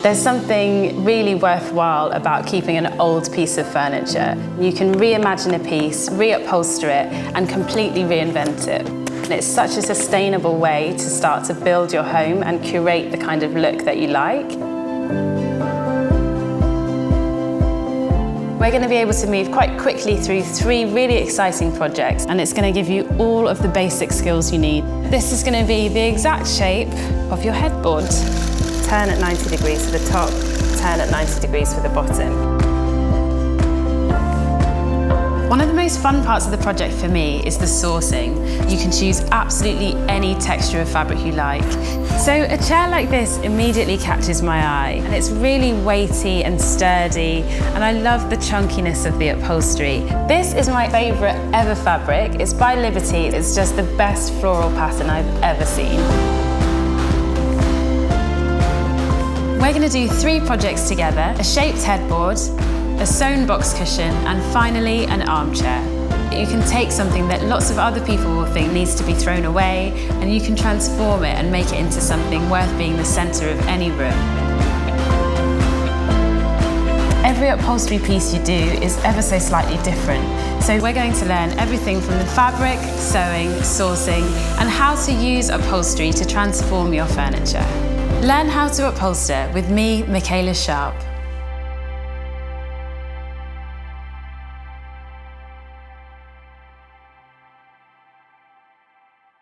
There's something really worthwhile about keeping an old piece of furniture. You can reimagine a piece, reupholster it, and completely reinvent it. And it's such a sustainable way to start to build your home and curate the kind of look that you like. We're going to be able to move quite quickly through 3 really exciting projects, and it's going to give you all of the basic skills you need. This is going to be the exact shape of your headboard. Turn at 90 degrees for the top, turn at 90 degrees for the bottom. One of the most fun parts of the project for me is the sourcing. You can choose absolutely any texture of fabric you like. So a chair like this immediately catches my eye, and it's really weighty and sturdy, and I love the chunkiness of the upholstery. This is my favourite ever fabric. It's by Liberty. It's just the best floral pattern I've ever seen. We're going to do 3 projects together: a shaped headboard, a sewn box cushion, and finally an armchair. You can take something that lots of other people will think needs to be thrown away, and you can transform it and make it into something worth being the centre of any room. Every upholstery piece you do is ever so slightly different. So we're going to learn everything from the fabric, sewing, sourcing, and how to use upholstery to transform your furniture. Learn how to upholster with me, Micaela Sharp.